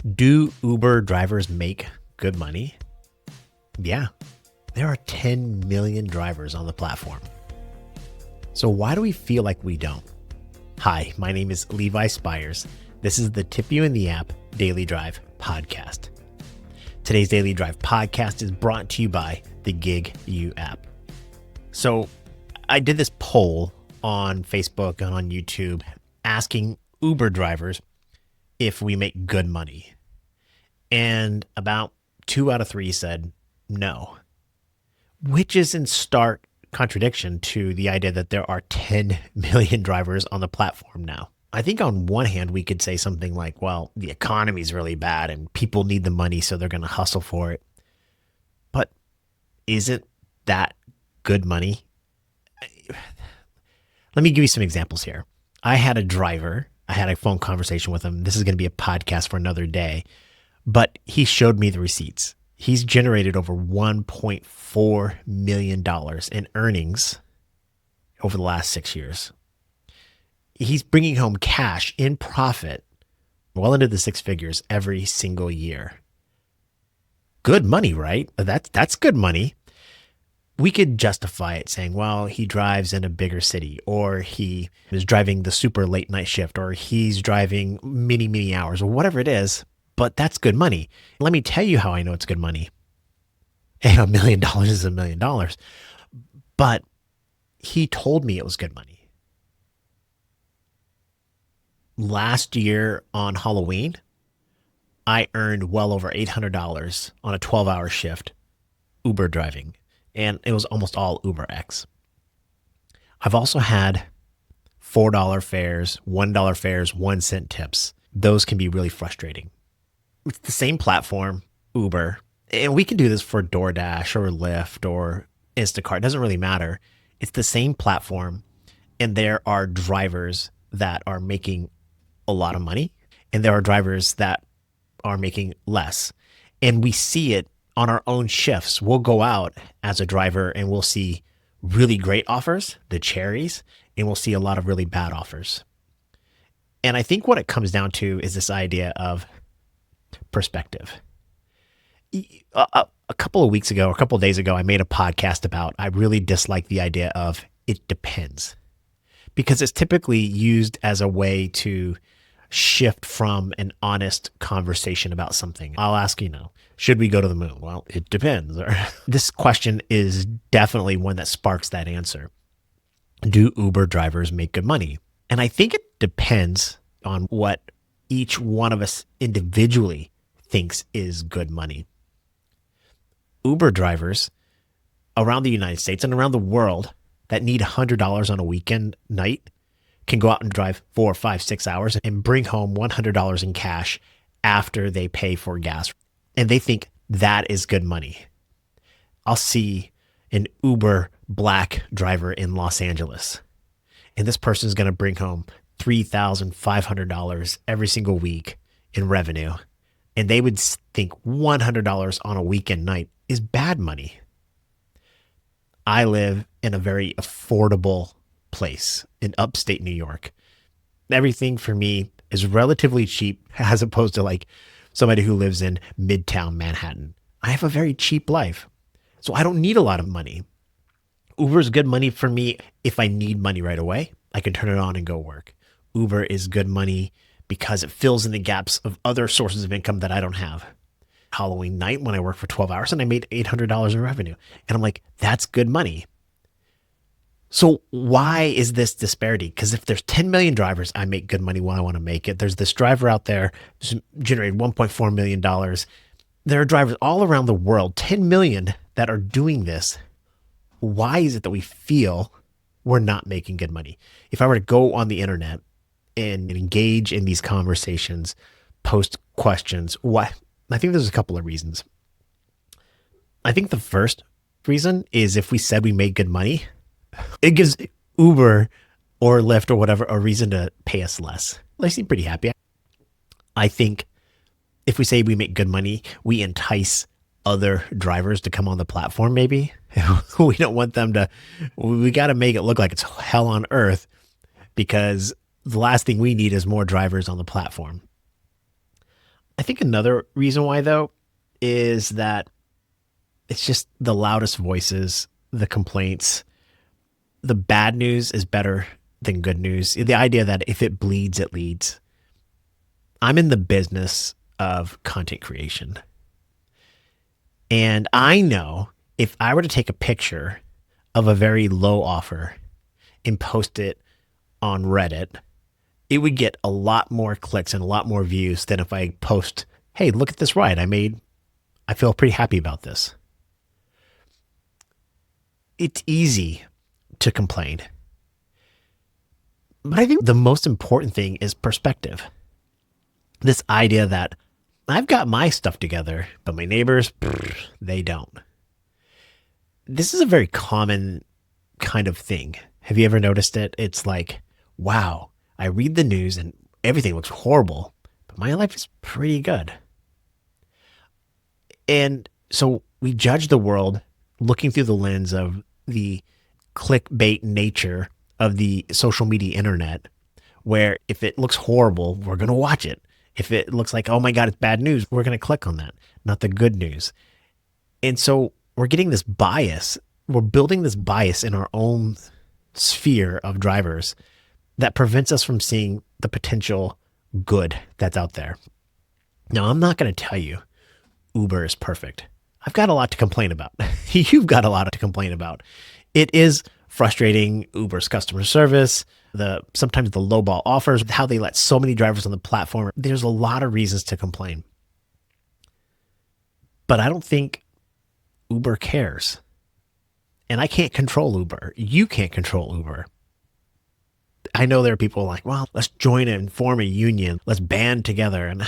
Do Uber drivers make good money? Yeah, there are 10 million drivers on the platform. So why do we feel like we don't? Hi, my name is Levi Spires. This is the Tip You in the App Daily Drive podcast. Today's Daily Drive podcast is brought to you by the GigU App. So I did this poll on Facebook and on YouTube asking Uber drivers if we make good money. And about 2 out of 3 said no, which is in stark contradiction to the idea that there are 10 million drivers on the platform now. I think on one hand, we could say something like, well, the economy is really bad and people need the money, so they're going to hustle for it. But isn't that good money? Let me give you some examples here. I had a phone conversation with him. This is going to be a podcast for another day, but he showed me the receipts. He's generated over $1.4 million in earnings over the last 6 years. He's bringing home cash in profit well into the 6 figures every single year. Good money, right? That's good money. We could justify it saying, well, he drives in a bigger city, or he is driving the super late night shift, or he's driving many hours, or whatever it is, but that's good money. Let me tell you how I know it's good money. And $1 million is $1 million, but he told me it was good money. Last year on Halloween, I earned well over $800 on a 12-hour shift Uber driving. And it was almost all UberX. I've also had $4 fares, $1 fares, 1 cent tips. Those can be really frustrating. It's the same platform, Uber, and we can do this for DoorDash or Lyft or Instacart. It doesn't really matter. It's the same platform, and there are drivers that are making a lot of money, and there are drivers that are making less. And we see it on our own shifts. We'll go out as a driver and we'll see really great offers, the cherries, and we'll see a lot of really bad offers. And I think what it comes down to is this idea of perspective. A couple of weeks ago, or a couple of days ago, I made a podcast about I really dislike the idea of it depends, because it's typically used as a way to shift from an honest conversation about something. I'll ask, should we go to the moon? Well, it depends. Or this question is definitely one that sparks that answer. Do Uber drivers make good money? And I think it depends on what each one of us individually thinks is good money. Uber drivers around the United States and around the world that need $100 on a weekend night can go out and drive 4, 5, 6 hours and bring home $100 in cash after they pay for gas. And they think that is good money. I'll see an Uber Black driver in Los Angeles, and this person is going to bring home $3,500 every single week in revenue. And they would think $100 on a weekend night is bad money. I live in a very affordable place in upstate New York. Everything for me is relatively cheap as opposed to like somebody who lives in Midtown Manhattan. I have a very cheap life, so I don't need a lot of money. Uber is good money for me if I need money right away. I can turn it on and go work. Uber is good money because it fills in the gaps of other sources of income that I don't have. Halloween night when I worked for 12 hours and I made $800 in revenue. And I'm like, that's good money. So why is this disparity? Because if there's 10 million drivers, I make good money when I want to make it. There's this driver out there who's generated $1.4 million. There are drivers all around the world, 10 million, that are doing this. Why is it that we feel we're not making good money? If I were to go on the internet and engage in these conversations, post questions, why? I think there's a couple of reasons. I think the first reason is if we said we made good money, it gives Uber or Lyft or whatever a reason to pay us less. They seem pretty happy. I think if we say we make good money, we entice other drivers to come on the platform maybe. We don't want them to, we got to make it look like it's hell on earth, because the last thing we need is more drivers on the platform. I think another reason why, though, is that it's just the loudest voices, the complaints. The bad news is better than good news. The idea that if it bleeds, it leads. I'm in the business of content creation. And I know if I were to take a picture of a very low offer and post it on Reddit, it would get a lot more clicks and a lot more views than if I post, hey, look at this ride I made. I feel pretty happy about this. It's easy to complain. But I think the most important thing is perspective. This idea that I've got my stuff together, but my neighbors, they don't. This is a very common kind of thing. Have you ever noticed it? It's like, wow, I read the news and everything looks horrible, but my life is pretty good. And so we judge the world looking through the lens of the clickbait nature of the social media internet, where if it looks horrible, we're going to watch it. If it looks like, oh my God, it's bad news, we're going to click on that, not the good news. And so we're getting this bias. We're building this bias in our own sphere of drivers that prevents us from seeing the potential good that's out there. Now, I'm not going to tell you Uber is perfect. I've got a lot to complain about. You've got a lot to complain about. It is frustrating, Uber's customer service, sometimes the lowball offers, how they let so many drivers on the platform. There's a lot of reasons to complain. But I don't think Uber cares. And I can't control Uber. You can't control Uber. I know there are people like, well, let's join and form a union. Let's band together. And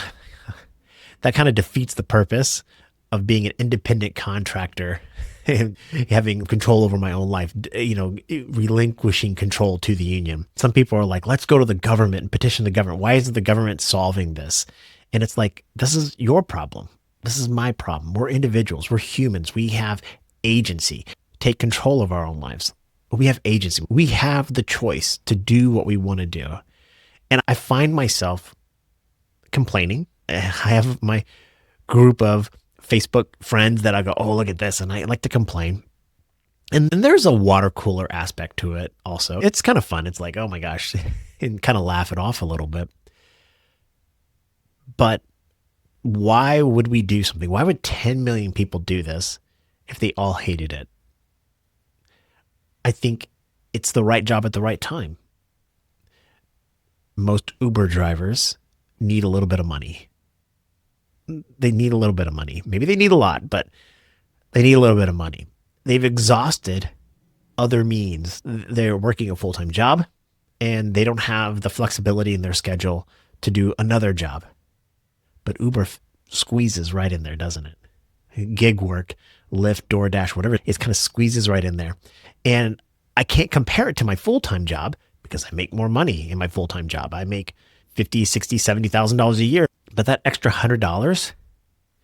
that kind of defeats the purpose of being an independent contractor and having control over my own life, relinquishing control to the union. Some people are like, let's go to the government and petition the government. Why isn't the government solving this? And it's like, this is your problem. This is my problem. We're individuals. We're humans. We have agency. Take control of our own lives. We have agency. We have the choice to do what we want to do. And I find myself complaining. I have my group of Facebook friends that I go, oh, look at this. And I like to complain. And then there's a water cooler aspect to it also. It's kind of fun. It's like, oh my gosh, and kind of laugh it off a little bit. But why would we do something? Why would 10 million people do this if they all hated it? I think it's the right job at the right time. Most Uber drivers need a little bit of money. They need a little bit of money. Maybe they need a lot, but they need a little bit of money. They've exhausted other means. They're working a full-time job and they don't have the flexibility in their schedule to do another job. But Uber squeezes right in there, doesn't it? Gig work, Lyft, DoorDash, whatever, it kind of squeezes right in there. And I can't compare it to my full-time job because I make more money in my full-time job. I make $50,000, $60,000, $70,000 a year. But that extra $100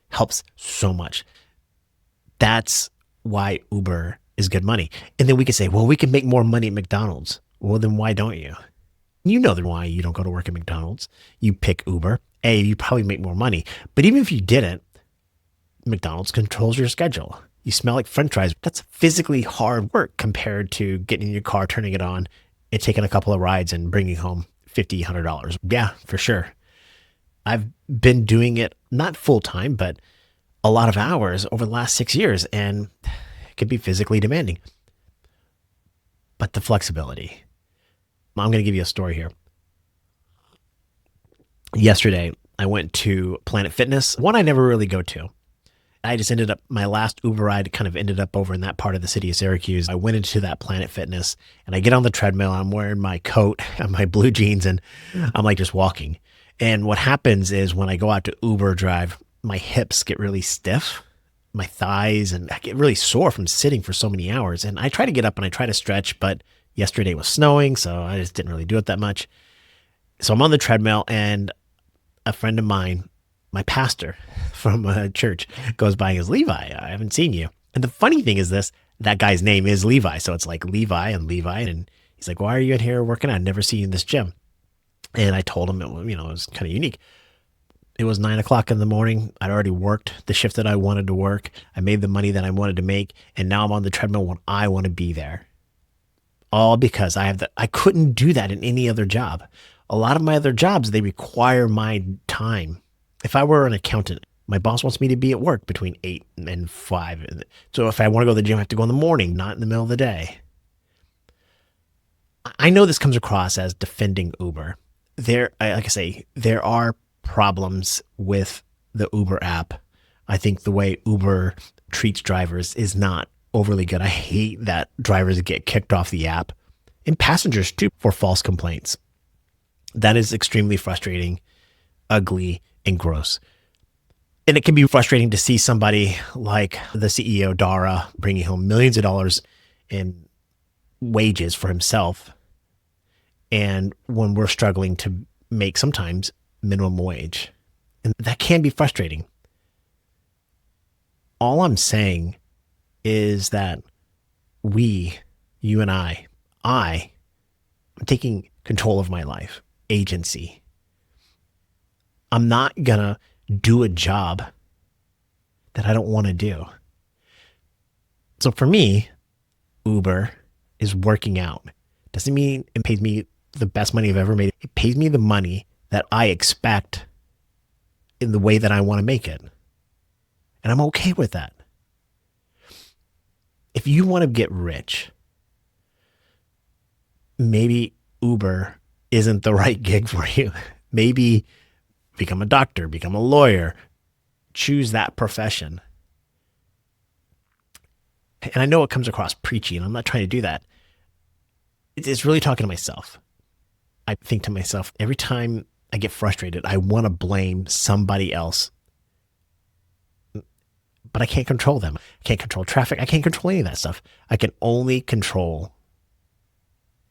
helps so much. That's why Uber is good money. And then we could say, well, we can make more money at McDonald's. Well, then why don't you? You know why you don't go to work at McDonald's. You pick Uber. You probably make more money. But even if you didn't, McDonald's controls your schedule. You smell like French fries. That's physically hard work compared to getting in your car, turning it on, and taking a couple of rides and bringing home $50, $100. Yeah, for sure. I've been doing it not full time, but a lot of hours over the last 6 years, and it can be physically demanding. But the flexibility. I'm going to give you a story here. Yesterday, I went to Planet Fitness, one I never really go to. I just my last Uber ride kind of ended up over in that part of the city of Syracuse. I went into that Planet Fitness and I get on the treadmill. I'm wearing my coat and my blue jeans and I'm like just walking. And what happens is when I go out to Uber drive, my hips get really stiff, my thighs, and I get really sore from sitting for so many hours. And I try to get up and I try to stretch, but yesterday was snowing, so I just didn't really do it that much. So I'm on the treadmill and a friend of mine, my pastor from a church, goes by and goes, Levi, I haven't seen you. And the funny thing is that guy's name is Levi. So it's like Levi. And he's like, why are you in here working out? I've never seen you in this gym. And I told him it was kind of unique. It was 9 o'clock in the morning. I'd already worked the shift that I wanted to work. I made the money that I wanted to make. And now I'm on the treadmill when I want to be there. All because I couldn't do that in any other job. A lot of my other jobs, they require my time. If I were an accountant, my boss wants me to be at work between 8 and 5. So if I want to go to the gym, I have to go in the morning, not in the middle of the day. I know this comes across as defending Uber. Like I say, there are problems with the Uber app. I think the way Uber treats drivers is not overly good. I hate that drivers get kicked off the app, and passengers too, for false complaints. That is extremely frustrating, ugly, and gross. And it can be frustrating to see somebody like the CEO, Dara, bringing home millions of dollars in wages for himself. And when we're struggling to make sometimes minimum wage, and that can be frustrating. All I'm saying is that you and I'm taking control of my life, agency. I'm not gonna do a job that I don't want to do. So for me, Uber is working out. Doesn't mean it pays me the best money I've ever made. It pays me the money that I expect in the way that I want to make it. And I'm okay with that. If you want to get rich, maybe Uber isn't the right gig for you. Maybe become a doctor, become a lawyer, choose that profession. And I know it comes across preachy, and I'm not trying to do that. It's really talking to myself. I think to myself, every time I get frustrated, I want to blame somebody else. But I can't control them. I can't control traffic. I can't control any of that stuff. I can only control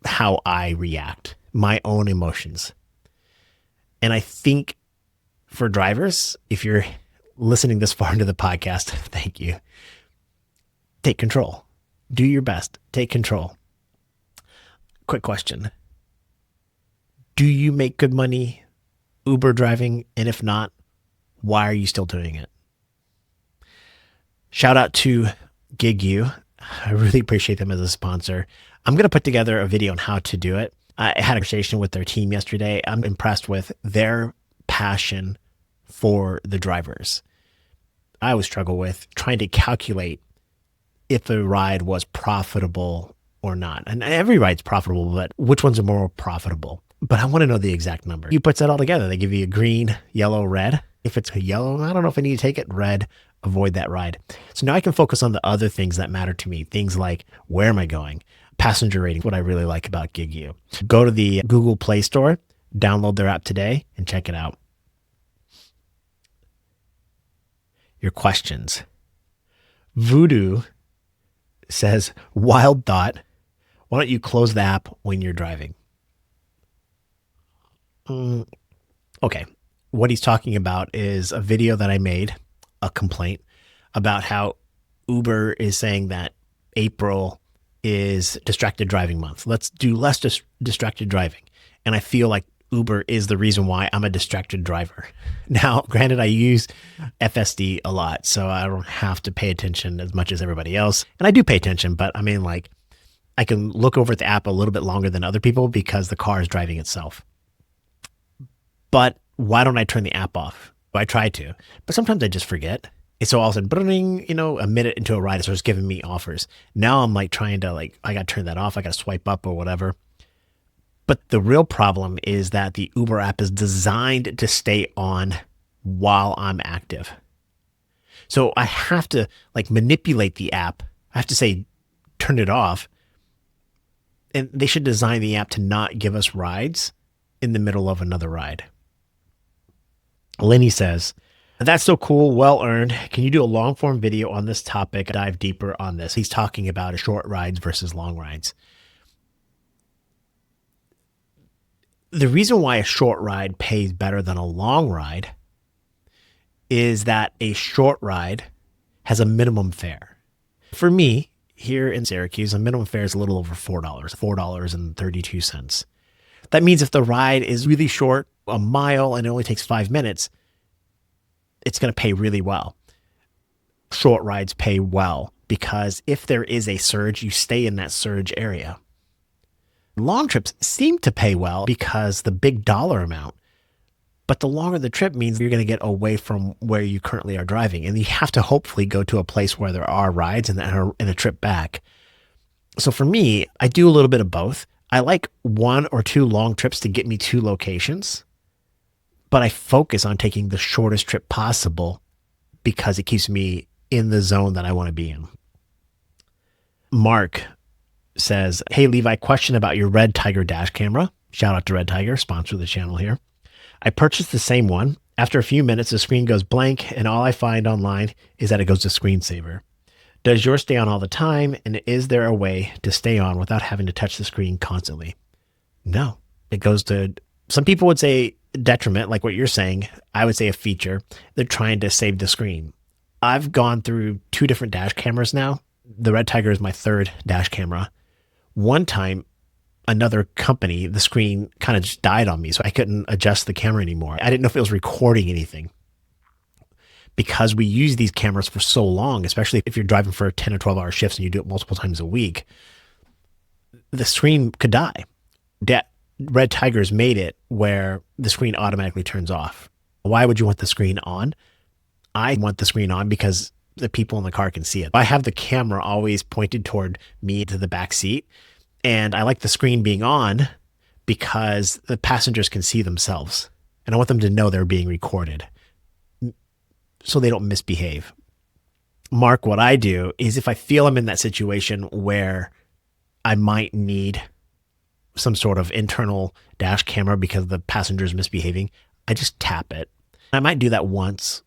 how I react, my own emotions. And I think for drivers, if you're listening this far into the podcast, thank you. Take control. Do your best. Take control. Quick question. Do you make good money Uber driving? And if not, why are you still doing it? Shout out to GigU. I really appreciate them as a sponsor. I'm going to put together a video on how to do it. I had a conversation with their team yesterday. I'm impressed with their passion for the drivers. I always struggle with trying to calculate if a ride was profitable or not. And every ride's profitable, but which ones are more profitable? But I want to know the exact number. You puts that all together. They give you a green, yellow, red. If it's a yellow, I don't know if I need to take it. Red, avoid that ride. So now I can focus on the other things that matter to me. Things like, where am I going? Passenger rating, what I really like about GigU. Go to the Google Play Store, download their app today, and check it out. Your questions. Voodoo says, wild thought. Why don't you close the app when you're driving? Okay. What he's talking about is a video that I made, a complaint about how Uber is saying that April is distracted driving month. Let's do less distracted driving. And I feel like Uber is the reason why I'm a distracted driver. Now, granted, I use FSD a lot, so I don't have to pay attention as much as everybody else. And I do pay attention, but I mean, like, I can look over at the app a little bit longer than other people because the car is driving itself. But why don't I turn the app off? I try to, but sometimes I just forget. And so all of a sudden, a minute into a ride, it starts giving me offers. Now I'm like trying to I got to turn that off. I got to swipe up or whatever. But the real problem is that the Uber app is designed to stay on while I'm active. So I have to manipulate the app. I have to say, turn it off. And they should design the app to not give us rides in the middle of another ride. Lenny says, that's so cool. Well earned. Can you do a long form video on this topic? Dive deeper on this. He's talking about short rides versus long rides. The reason why a short ride pays better than a long ride is that a short ride has a minimum fare. For me, here in Syracuse, a minimum fare is a little over $4, $4.32. That means if the ride is really short, a mile, and it only takes 5 minutes, it's going to pay really well. Short rides pay well because if there is a surge, you stay in that surge area. Long trips seem to pay well because the big dollar amount, but the longer the trip means you're going to get away from where you currently are driving. And you have to hopefully go to a place where there are rides and a trip back. So for me, I do a little bit of both. I like 1 or 2 long trips to get me to locations, but I focus on taking the shortest trip possible because it keeps me in the zone that I want to be in. Mark says, hey, Levi, question about your Red Tiger dash camera. Shout out to Red Tiger, sponsor of the channel here. I purchased the same one. After a few minutes, the screen goes blank, and all I find online is that it goes to screensaver. Does yours stay on all the time, and is there a way to stay on without having to touch the screen constantly? No. It goes to, some people would say detriment, like what you're saying. I would say a feature. They're trying to save the screen. I've gone through 2 different dash cameras now. The Red Tiger is my 3rd dash camera. One time, another company, the screen kind of just died on me, so I couldn't adjust the camera anymore. I didn't know if it was recording anything. Because we use these cameras for so long, especially if you're driving for 10 or 12 hour shifts and you do it multiple times a week, the screen could die. Red Tiger's made it where the screen automatically turns off. Why would you want the screen on? I want the screen on because the people in the car can see it. I have the camera always pointed toward me to the back seat, and I like the screen being on because the passengers can see themselves, and I want them to know they're being recorded so they don't misbehave. Mark, what I do is if I feel I'm in that situation where I might need some sort of internal dash camera because the passenger is misbehaving, I just tap it. I might do that once,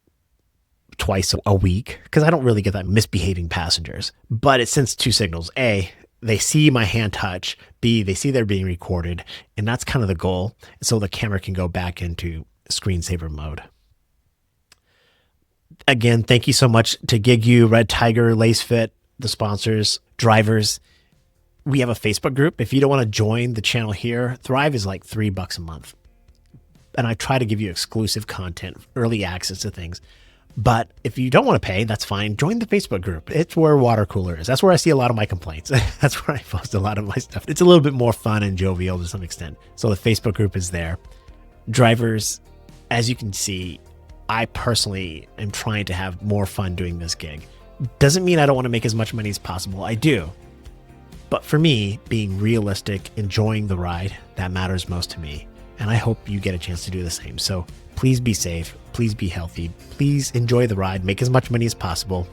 twice a week because I don't really get that misbehaving passengers. But it sends 2 signals. A, they see my hand touch. B, they see they're being recorded. And that's kind of the goal. So the camera can go back into screensaver mode. Again, thank you so much to GigU, Red Tiger, LaceFit, the sponsors, drivers. We have a Facebook group. If you don't want to join the channel here, Thrive is like $3 a month. And I try to give you exclusive content, early access to things. But if you don't want to pay, that's fine. Join the Facebook group. It's where water cooler is. That's where I see a lot of my complaints. That's where I post a lot of my stuff. It's a little bit more fun and jovial to some extent. So the Facebook group is there. Drivers, as you can see, I personally am trying to have more fun doing this gig. Doesn't mean I don't want to make as much money as possible. I do. But for me, being realistic, enjoying the ride, that matters most to me. And I hope you get a chance to do the same. So please be safe. Please be healthy. Please enjoy the ride. Make as much money as possible.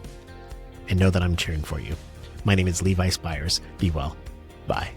And know that I'm cheering for you. My name is Levi Spires. Be well. Bye.